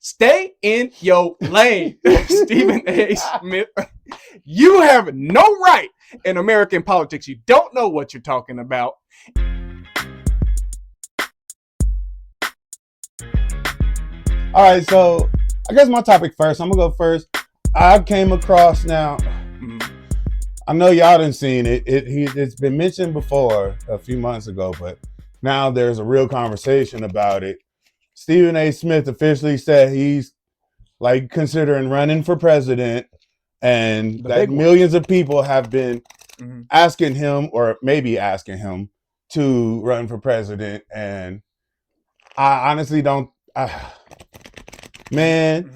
Stay in your lane, Stephen A. Smith. You have no right in American politics. You don't know what you're talking about. All right, so I guess my topic first. I'm gonna go first. I came across now. I know y'all didn't seen it. It's been mentioned before a few months ago, but now there's a real conversation about it. Stephen A. Smith officially said he's like considering running for president, and that millions of people have been asking him, or maybe asking him, to run for president. And I honestly don't. Man,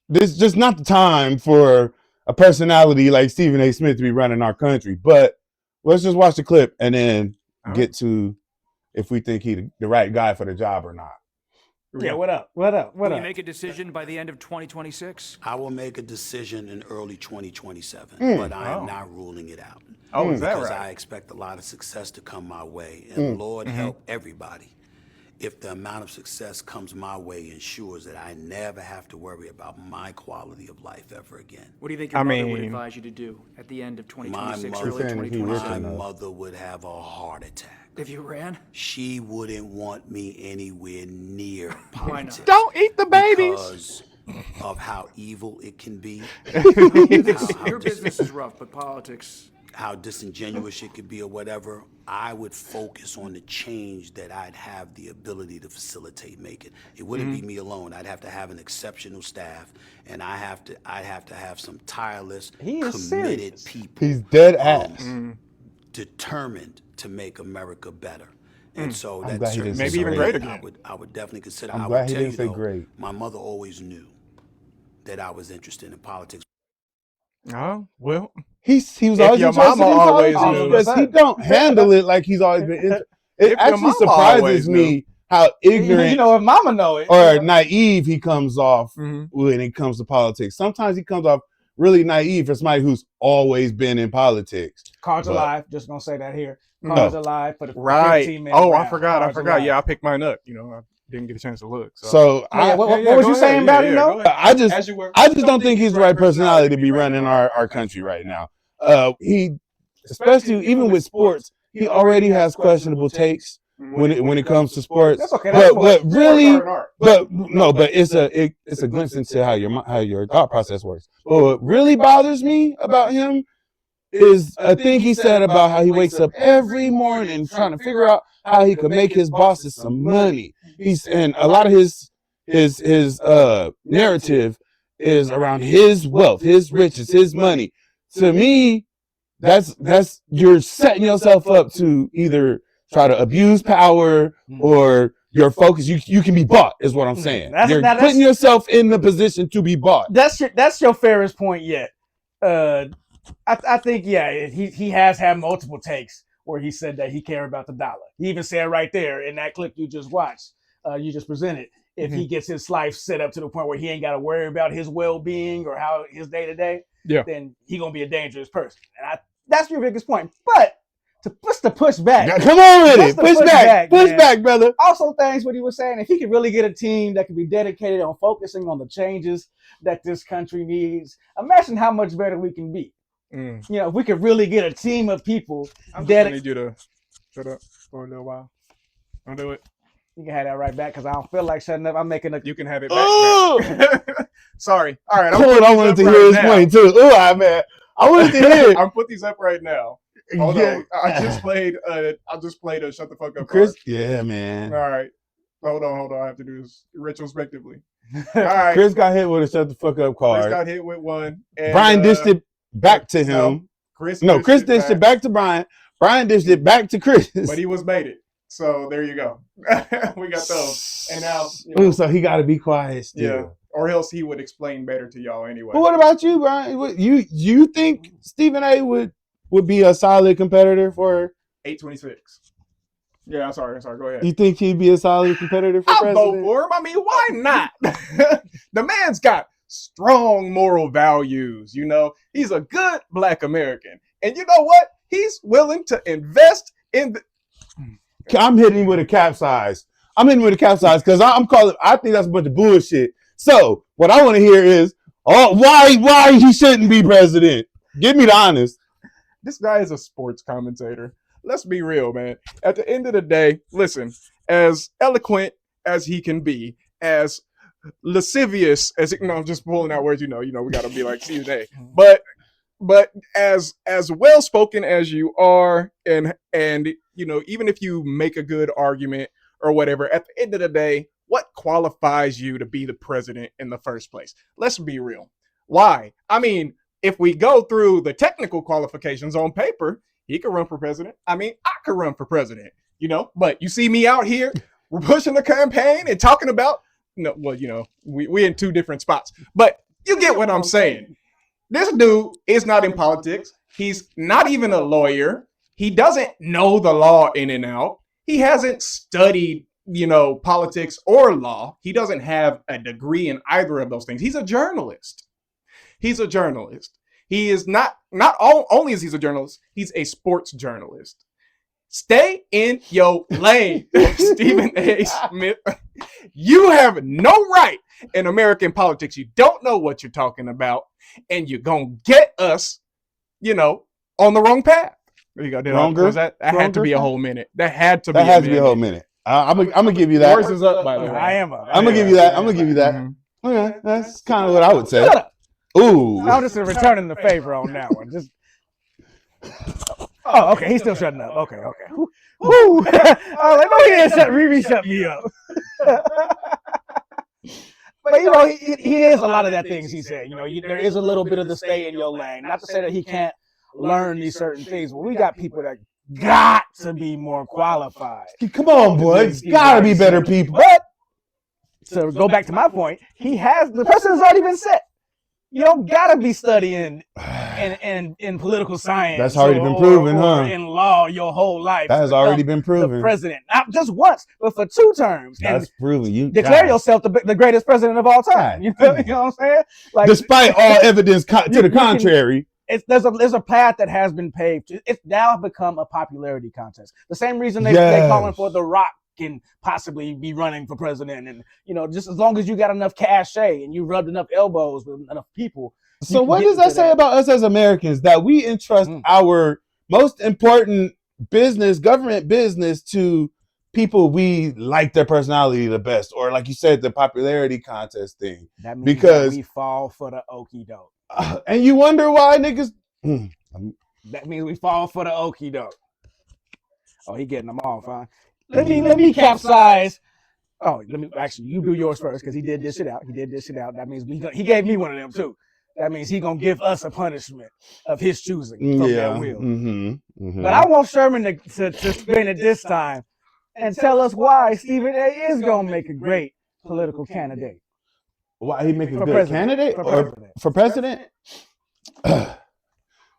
this is just not the time for a personality like Stephen A. Smith to be running our country. But let's just watch the clip and then get to if we think he's the right guy for the job or not. Yeah, what up? Will you make a decision by the end of 2026? I will make a decision in early 2027, but I am not ruling it out. Is that because right? I expect a lot of success to come my way, and Lord help everybody if the amount of success comes my way ensures that I never have to worry about my quality of life ever again. What do you think your mother would advise you to do at the end of 2026, early 2027? My mother would have a heart attack. If you ran? She wouldn't want me anywhere near politics. Don't eat the babies. Because of how evil it can be. Your business is rough, but politics... How disingenuous it could be or whatever, I would focus on the change that I'd have the ability to facilitate making. It wouldn't be me alone. I'd have to have an exceptional staff, and I'd have to have some tireless, committed people. He's dead ass. Determined to make America better. And so I'm that's maybe even great again. I would definitely consider. I'm glad he didn't say great. My mother always knew that I was interested in politics. Oh, well. He was always your interested mama in always politics knew. because he don't handle it like he's always been. It actually surprises me how ignorant, if mama know it, or naive he comes off when it comes to politics. Sometimes he comes off really naive for somebody who's always been in politics. Cards Alive, just gonna say that here. Cards Alive for the 15-minute Oh, round. I forgot. Alive. Yeah, I picked mine up. I didn't get a chance to look. So what was you saying about it? No, I just don't think he's the right personality to be running our country right now. He, especially even with sports, he already has questionable takes when it comes to sports. That's okay. But it's a glimpse into how your thought process works. But what really bothers me about him is a thing he said about how he wakes up every morning trying to figure out how he could make his bosses some money. And a lot of his narrative is around his wealth, his riches, his money. To me, that's you're setting yourself up to either try to abuse power or your focus. You can be bought, is what I'm saying. You're putting yourself in the position to be bought. That's your fairest point yet. I think he has had multiple takes where he said that he cared about the dollar. He even said right there in that clip you just watched, you just presented, if he gets his life set up to the point where he ain't got to worry about his well-being or how his day-to-day, then he gonna be a dangerous person. And that's your biggest point. But to push back. Come on with it. Push back, brother. Also, things what he was saying, if he could really get a team that could be dedicated on focusing on the changes that this country needs, imagine how much better we can be. If we could really get a team of people that need you to shut up for a little while. Don't do it. You can have that right back because I don't feel like shutting up. I'm making You can have it back. Sorry. All right. I wanted to hear his point too. Oh, man. I wanted to hear it. I'm put these up right now. Hold on. I just played a shut the fuck up Chris. card. Yeah, man. All right. Hold on. I have to do this retrospectively. All right. Chris got hit with a shut the fuck up card. Chris got hit with one. And, Brian dished it back to him. Chris dished it back to Brian. Brian dished it back to Chris. But he was made it. So there you go. We got those. And now so he got to be quiet still. Yeah. Or else he would explain better to y'all anyway. But what about you, Brian? You think Stephen A. would be a solid competitor for 826? Yeah, I'm sorry. Go ahead. You think he'd be a solid competitor for president? I'll vote for him. I mean, why not? The man's got strong moral values. He's a good Black American. And you know what? He's willing to invest in I'm hitting with a capsize. I'm hitting with a capsize because I think that's a bunch of bullshit. So what I want to hear is, why he shouldn't be president. Give me the honest. This guy is a sports commentator. Let's be real, man. At the end of the day, listen, as eloquent as he can be, as lascivious as I'm just pulling out words, we got to be like Stephen A. But as well spoken as you are, and even if you make a good argument or whatever, at the end of the day, what qualifies you to be the president in the first place? Let's be real. Why? I mean, if we go through the technical qualifications on paper, he could run for president. I mean, I could run for president, but you see me out here, we're pushing the campaign and talking about, we in two different spots, but you get what I'm saying. This dude is not in politics. He's not even a lawyer. He doesn't know the law in and out. He hasn't studied, politics or law. He doesn't have a degree in either of those things. He's a journalist. He is not only is he a journalist, he's a sports journalist. Stay in your lane, Stephen A. Smith. You have no right in American politics. You don't know what you're talking about, and you're going to get us, on the wrong path. There you go. That had to be a whole minute. That had to be a whole minute. I'm going to give you that. Yours is up, by the way. I am up. I'm going to give you that. Mm-hmm. Okay, that's kind of what I would say. Ooh. I'm just returning the favor on that one. Oh, okay. He's still shutting up. Okay. Woo. I was like, no, he didn't shut me up. But he is a lot of that things he said. There is a little bit of the stay in your lane. Not to say that he can't learn these certain things, but we got people that got to be more qualified. Come on, boy. It's got to be better people. But to go back to my point, the precedent's already been set. You don't gotta be studying in political science. That's already been proven, huh? In law your whole life. That has already been proven. The president, not just once, but for 2 terms. That's proven. You declare yourself the greatest president of all time. You know what I'm saying? Like, despite all evidence to the contrary. There's a path that has been paved. It's now become a popularity contest. The same reason they're calling for The Rock can possibly be running for president, and just as long as you got enough cachet and you rubbed enough elbows with enough people. So what does that say about us as Americans, that we entrust our most important government business to people we like their personality the best, or like you said, the popularity contest thing? That means because we fall for the okie doke. And you wonder why niggas. That means we fall for the okie doke. Oh, he getting them off, huh? Let me capsize. Oh, you do yours first, because he did this shit out. That means he gave me one of them too. That means he gonna give us a punishment of his choosing from that will. But I want Sherman to spin it this time and tell us why Stephen A. is gonna make a great political candidate. Why he make a good candidate for president? The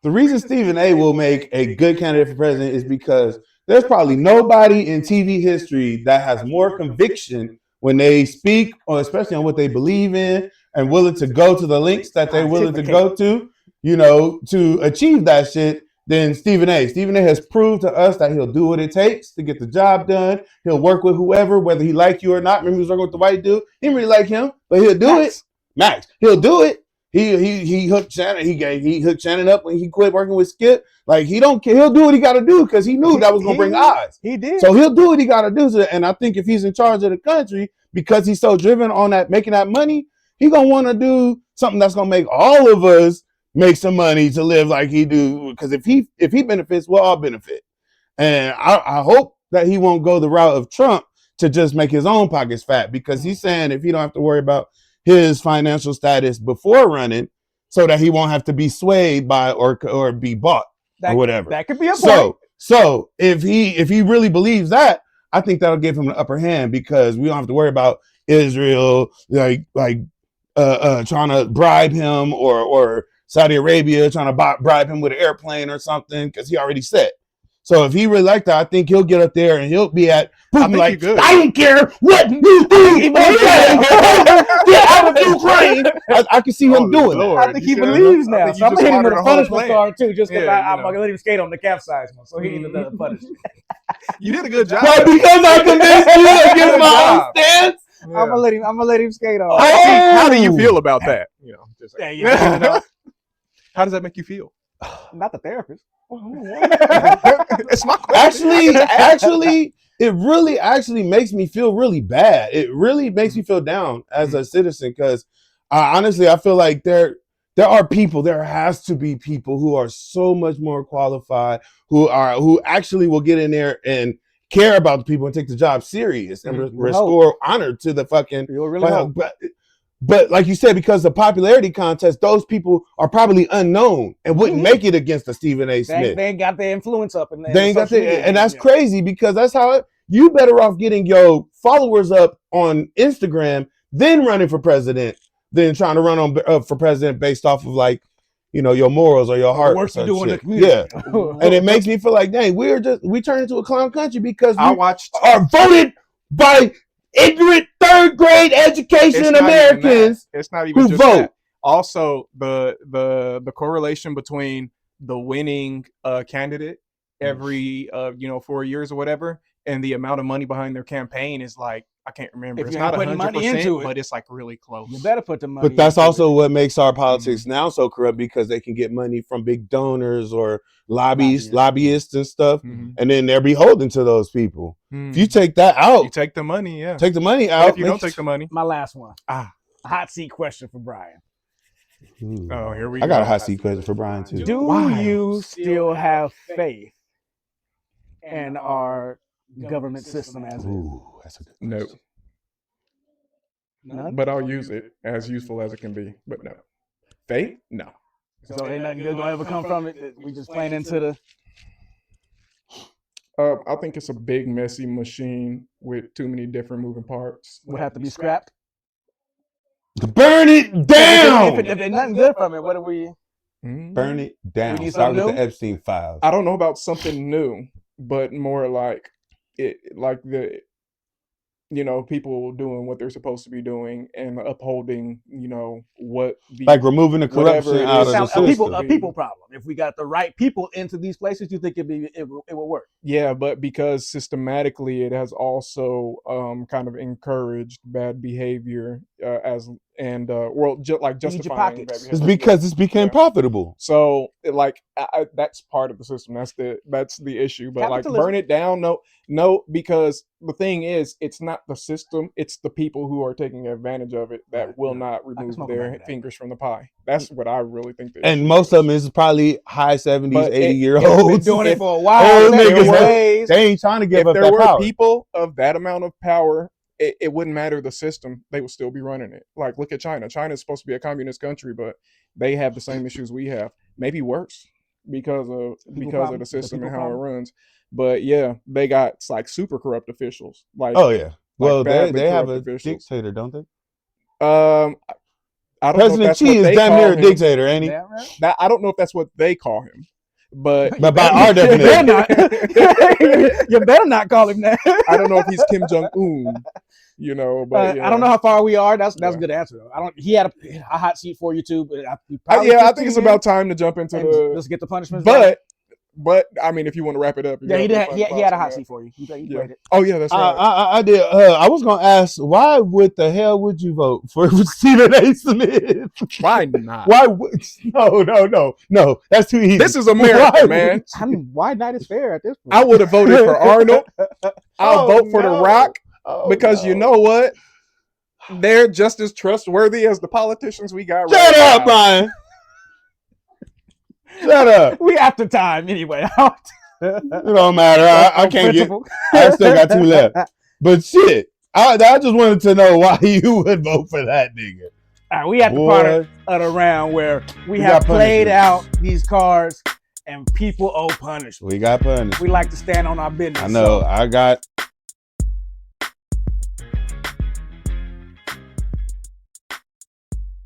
reason Stephen A. will make a good candidate for president is because there's probably nobody in TV history that has more conviction when they speak, or especially on what they believe in, and willing to go to the links that they're willing to go to, to achieve that shit, than Stephen A. Stephen A. has proved to us that he'll do what it takes to get the job done. He'll work with whoever, whether he like you or not. Remember, he was working with the white dude. He didn't really like him, but he'll do it. Max, he'll do it. He hooked Shannon. He hooked Shannon up when he quit working with Skip. Like, he don't care. He'll do what he got to do because he knew that was going to bring eyes. He did. So he'll do what he got to do. And I think if he's in charge of the country, because he's so driven on that, making that money, he gonna want to do something that's gonna make all of us make some money to live like he do. Because if he benefits, we'll all benefit. And I hope that he won't go the route of Trump to just make his own pockets fat, because he's saying if he don't have to worry about his financial status before running, so that he won't have to be swayed by or be bought or whatever. That could be a point. So if he really believes that, I think that'll give him the upper hand, because we don't have to worry about Israel like trying to bribe him, or Saudi Arabia trying to bribe him with an airplane or something, because he already said. So if he really like that, I think he'll get up there and he'll be at Putin like, I don't care what you do. Get out of Ukraine. I can see him doing that. I think he believes now. So I'm going to hit him with a punishment card too, just because I'm going to let him skate on the capsize one. So he needs another punishment. You did a good job. But because I convinced you against my own stance, I'm gonna let him skate on. How do you feel about that? You know, just like, Yeah. how does that make you feel? Not the therapist. It's my question. Actually, it really actually makes me feel really bad. It really makes me feel down as a citizen because honestly, I feel like there has to be people who are so much more qualified, who actually will get in there and care about the people and take the job serious and restore honor to the fucking. But like you said, because the popularity contest, those people are probably unknown and wouldn't make it against a Stephen A. Smith. They ain't got their influence up, They ain't got and that's crazy because that's how you better off getting your followers up on Instagram than running for president than trying to run for president based off of like, you know, your morals or your heart. Work you do in the community. Yeah, and it makes makes me feel like, dang, we turn into a clown country because we are voted by ignorant third grade education Americans. It's not even who just vote. That. Also, the correlation between the winning candidate every 4 years or whatever, and the amount of money behind their campaign is like, I can't remember. If it's you not ain't putting money into 100%, it, but it's like really close. You better put the money. But that's also what makes our politics now so corrupt because they can get money from big donors or lobbyists and stuff, and then they're beholden to those people. If you take that out, you take the money, yeah. Take the money out. But if you don't take the money, my last one. A hot seat question for Brian. Oh, here we go. I got a hot seat question for Brian too. Do you still have faith in our government system as that's a good no. None? But I'll use it as useful as it can be. But no. Faith? No. So ain't nothing good gonna ever come from it. We just playing into the. I think it's a big, messy machine with too many different moving parts. Would have to be scrapped. Burn it down. If there's nothing good from it, what do we? Burn it down. We need Start with something the Epstein files. I don't know about something new, but more like people doing what they're supposed to be doing and upholding, what like removing the corruption out of the system. A people problem. If we got the right people into these places, you think it will work? Yeah, but because systematically it has also kind of encouraged bad behavior justifying bad behavior. It's because this became profitable. So that's part of the system. That's the issue. But like burn it down, no, because the thing is, it's not the system, it's the people who are taking advantage of it that will not remove their fingers from the pie. That's what I really think. And most of them is probably high 70s, 80-year-olds. Been doing it for a while. Old niggas, they ain't trying to give up that power. If there were people of that amount of power, it wouldn't matter the system. They would still be running it. Like, look at China. China is supposed to be a communist country, but they have the same issues we have. Maybe worse because of the system and how it runs. But yeah, they got like super corrupt officials. Like, oh yeah, well they have a dictator, don't they? I don't President know if that's Xi what is damn near a dictator, ain't he? Right? I don't know if that's what they call him, but by our definition, you better not call him that. I don't know if he's Kim Jong-un. But I don't know how far we are. That's a good answer though. He had a hot seat for you too, but I think it's about time to jump into let's get the punishments. But I mean, if you want to wrap it up, he had a hot seat for you. He played it. Oh yeah, that's right. I did. I was gonna ask, why would the hell would you vote for Stephen A. Smith? Why not? Why would? No. That's too easy. This is America, man. I mean, why not is fair at this point? I would have voted for Arnold. I'll vote for The Rock because you know what? They're just as trustworthy as the politicians we got. Shut up, Brian. Shut up. We after time anyway. It don't matter. I can't get. I still got 2 left. But shit, I just wanted to know why you would vote for that nigga. All right, we at the part of the round where we have played out these cards and people owe punishment. We got punishment. We like to stand on our business. I know. So I got